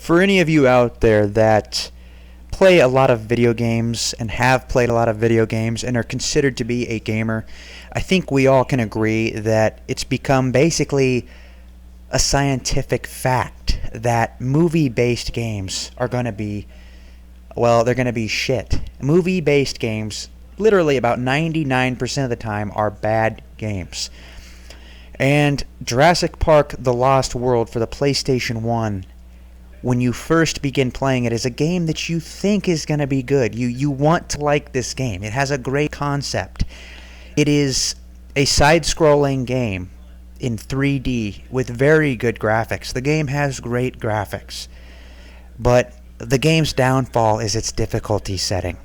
For any of you out there that play a lot of video games and have played a lot of video games and are considered to be a gamer, I think we all can agree that it's become basically a scientific fact that movie-based games are going to be, well, they're going to be shit. Movie-based games, literally about 99% of the time, are bad games. And Jurassic Park: The Lost World for the PlayStation 1, when you first begin playing it, is a game that you think is going to be good. You want to like this game. It has a great concept. It is a side-scrolling game in 3D with very good graphics. The game has great graphics. But the game's downfall is its difficulty setting.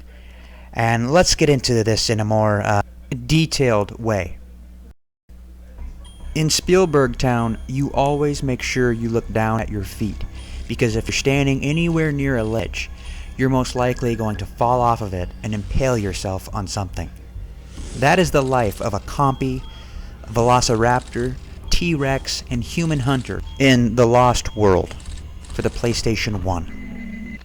And let's get into this in a more detailed way. In Spielberg Town, you always make sure you look down at your feet, because if you're standing anywhere near a ledge, you're most likely going to fall off of it and impale yourself on something. That is the life of a compy, velociraptor, T-Rex, and human hunter in The Lost World for the PlayStation 1.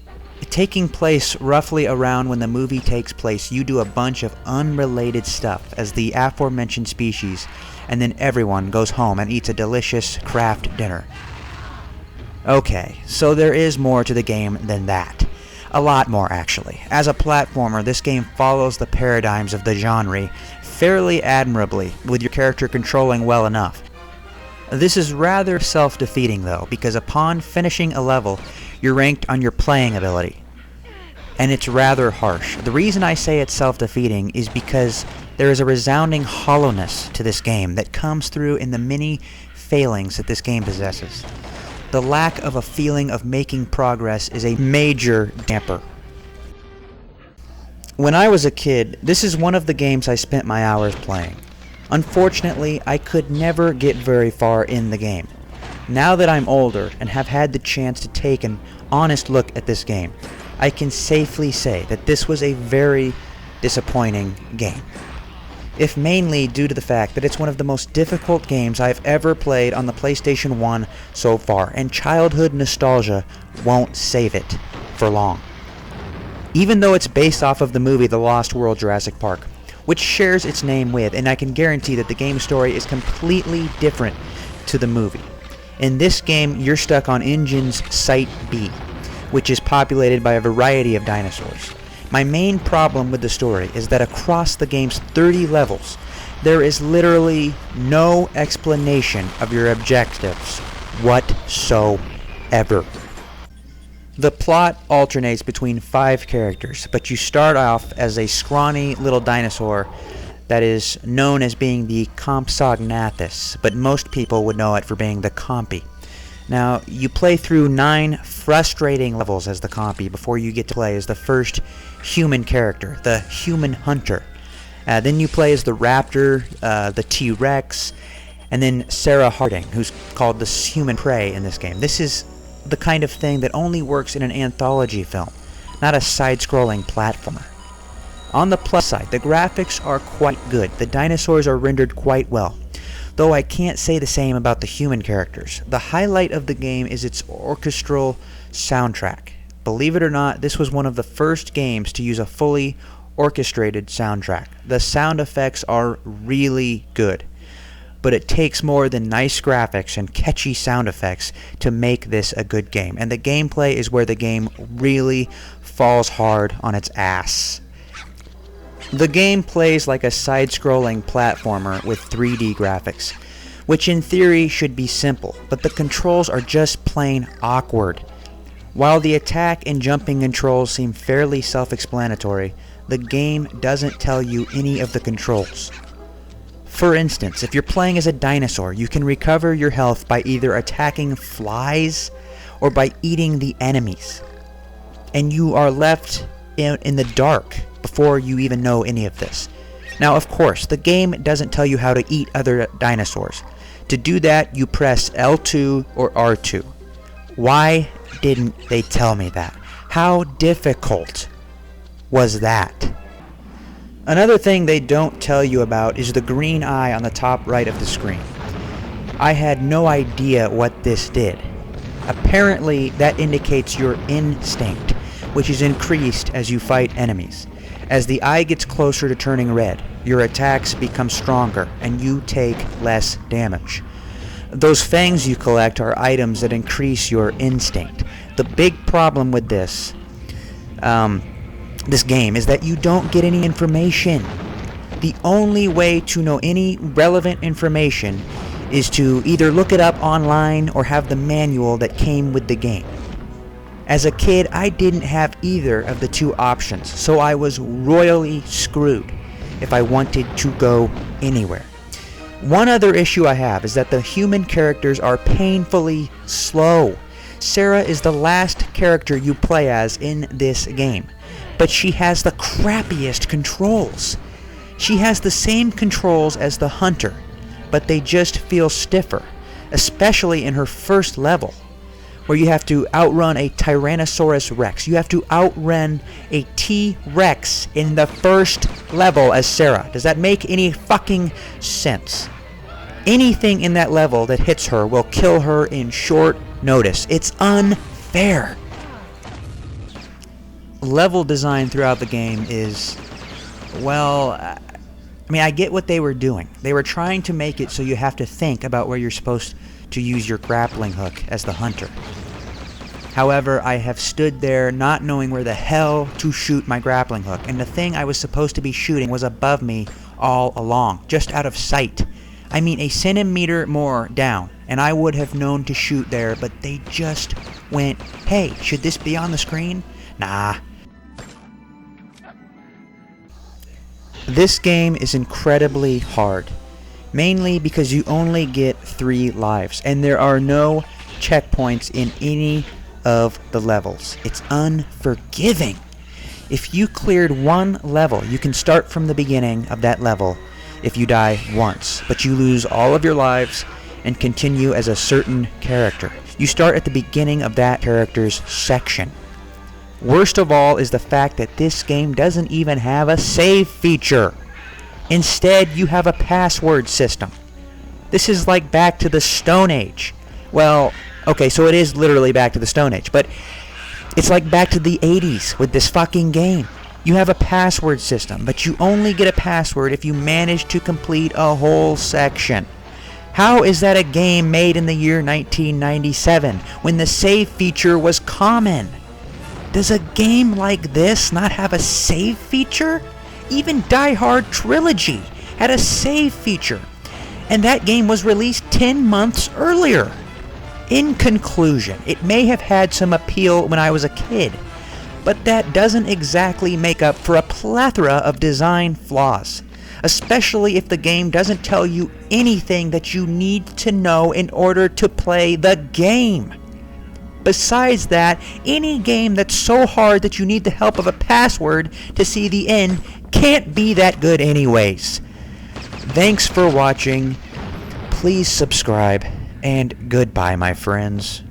Taking place roughly around when the movie takes place, you do a bunch of unrelated stuff as the aforementioned species, and then everyone goes home and eats a delicious craft dinner. Okay, so there is more to the game than that. A lot more, actually. As a platformer, this game follows the paradigms of the genre fairly admirably, with your character controlling well enough. This is rather self-defeating, though, because upon finishing a level, you're ranked on your playing ability. And it's rather harsh. The reason I say it's self-defeating is because there is a resounding hollowness to this game that comes through in the many failings that this game possesses. The lack of a feeling of making progress is a major damper. When I was a kid, this is one of the games I spent my hours playing. Unfortunately, I could never get very far in the game. Now that I'm older and have had the chance to take an honest look at this game, I can safely say that this was a very disappointing game. If mainly due to the fact that it's one of the most difficult games I've ever played on the PlayStation 1 so far, and childhood nostalgia won't save it for long. Even though it's based off of the movie The Lost World Jurassic Park, which shares its name with, and I can guarantee that the game story is completely different to the movie. In this game, you're stuck on Engine's Site B, which is populated by a variety of dinosaurs. My main problem with the story is that across the game's 30 levels, there is literally no explanation of your objectives whatsoever. The plot alternates between 5 characters, but you start off as a scrawny little dinosaur that is known as being the Compsognathus, but most people would know it for being the Compy. Now, you play through 9 frustrating levels as the Compy before you get to play as the first human character, the human hunter. Then you play as the raptor, the T-Rex, and then Sarah Harding, who's called the human prey in this game. This is the kind of thing that only works in an anthology film, not a side-scrolling platformer. On the plus side, the graphics are quite good. The dinosaurs are rendered quite well, though I can't say the same about the human characters. The highlight of the game is its orchestral soundtrack. Believe it or not, this was one of the first games to use a fully orchestrated soundtrack. The sound effects are really good, but it takes more than nice graphics and catchy sound effects to make this a good game. And the gameplay is where the game really falls hard on its ass. The game plays like a side-scrolling platformer with 3D graphics, which in theory should be simple, but the controls are just plain awkward. While the attack and jumping controls seem fairly self-explanatory, the game doesn't tell you any of the controls. For instance, if you're playing as a dinosaur, you can recover your health by either attacking flies or by eating the enemies. And you are left in the dark before you even know any of this. Now, of course, the game doesn't tell you how to eat other dinosaurs. To do that, you press L2 or R2. Why didn't they tell me that? How difficult was that? Another thing they don't tell you about is the green eye on the top right of the screen. I had no idea what this did. Apparently, that indicates your instinct, which is increased as you fight enemies. As the eye gets closer to turning red, your attacks become stronger and you take less damage. Those fangs you collect are items that increase your instinct. The big problem with this game is that you don't get any information. The only way to know any relevant information is to either look it up online or have the manual that came with the game. As a kid, I didn't have either of the two options, so I was royally screwed if I wanted to go anywhere. One other issue I have is that the human characters are painfully slow. Sarah is the last character you play as in this game, but she has the crappiest controls. She has the same controls as the hunter, but they just feel stiffer, especially in her first level, where you have to outrun a Tyrannosaurus Rex. You have to outrun a T-Rex in the first level as Sarah. Does that make any fucking sense? Anything in that level that hits her will kill her in short notice. It's unfair. Level design throughout the game is, well, I get what they were doing. They were trying to make it so you have to think about where you're supposed to use your grappling hook as the hunter. However, I have stood there not knowing where the hell to shoot my grappling hook, and the thing I was supposed to be shooting was above me all along, just out of sight. I mean, a centimeter more down, and I would have known to shoot there, but they just went, hey, should this be on the screen? Nah. This game is incredibly hard, mainly because you only get 3 lives, and there are no checkpoints in any of the levels. It's unforgiving. If you cleared one level, you can start from the beginning of that level if you die once, but you lose all of your lives and continue as a certain character. You start at the beginning of that character's section. Worst of all is the fact that this game doesn't even have a save feature. Instead, you have a password system. This is like back to the Stone Age. Well, okay, so it is literally back to the Stone Age, but it's like back to the 80s with this fucking game. You have a password system, but you only get a password if you manage to complete a whole section. How is that a game made in the year 1997 when the save feature was common? Does a game like this not have a save feature? Even Die Hard Trilogy had a save feature, and that game was released 10 months earlier. In conclusion, it may have had some appeal when I was a kid, but that doesn't exactly make up for a plethora of design flaws, especially if the game doesn't tell you anything that you need to know in order to play the game. Besides that, any game that's so hard that you need the help of a password to see the end can't be that good anyways. Thanks for watching. Please subscribe, and goodbye, my friends.